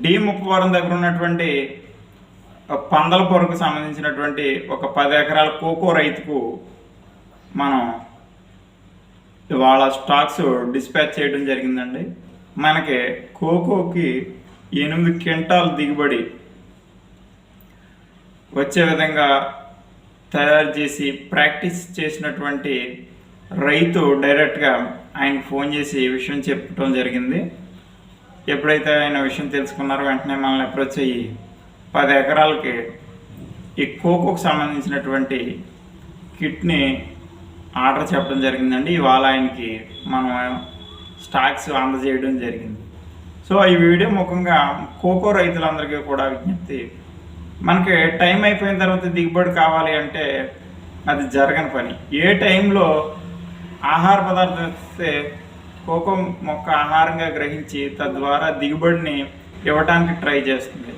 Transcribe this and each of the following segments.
D Muppavaram దగ్గర ఉన్నటువంటి పందలపొరకు సంబంధించినటువంటి ఒక 10 ఎకరాల కోకో రైతుకు మనం ఇవాళ స్టాక్స్ డిస్పాచ్ చేయడం జరిగిందండి. మనకి కోకోకి 8 క్వింటాల్ దిగుబడి వచ్చే విధంగా తయారు చేసి ప్రాక్టీస్ చేసినటువంటి రైతు డైరెక్ట్గా ఆయనకు ఫోన్ చేసి ఈ విషయం చెప్పడం జరిగింది. ఎప్పుడైతే ఆయన విషయం తెలుసుకున్నారో వెంటనే మనల్ని అప్రోచ్ అయ్యి 10 ఎకరాలకి ఈ కోకోకు సంబంధించినటువంటి కిట్ని ఆర్డర్ చెప్పడం జరిగిందండి. ఇవాళ ఆయనకి మనం స్టాక్స్ అందజేయడం జరిగింది. సో ఈ వీడియో ముఖంగా కోకో రైతులందరికీ కూడా విజ్ఞప్తి, మనకి టైం అయిపోయిన తర్వాత దిగుబడి కావాలి అంటే అది జరగని పని. ఏ టైంలో ఆహార పదార్థం ఇస్తే కోకో మొక్క ఆహారంగా గ్రహించి తద్వారా దిగుబడిని ఇవ్వడానికి ట్రై చేస్తుంది.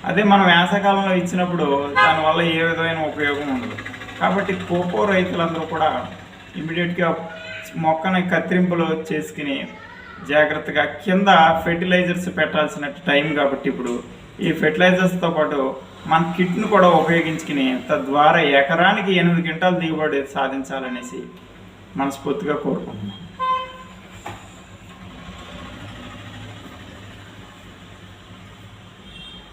అదే మనం వేసవకాలంలో ఇచ్చినప్పుడు దానివల్ల ఏ విధమైన ఉపయోగం ఉండదు. కాబట్టి కోకో రైతులందరూ కూడా ఇమీడియట్గా మొక్కని కత్తిరింపులు చేసుకుని జాగ్రత్తగా కింద ఫెర్టిలైజర్స్ పెట్టాల్సిన టైం కాబట్టి ఇప్పుడు ఈ ఫెర్టిలైజర్స్తో పాటు మన కిట్ను కూడా ఉపయోగించుకుని తద్వారా ఎకరానికి 8 క్వింటాల్ దిగుబడి సాధించాలనేసి మనస్ఫూర్తిగా కోరుకుంటున్నాం.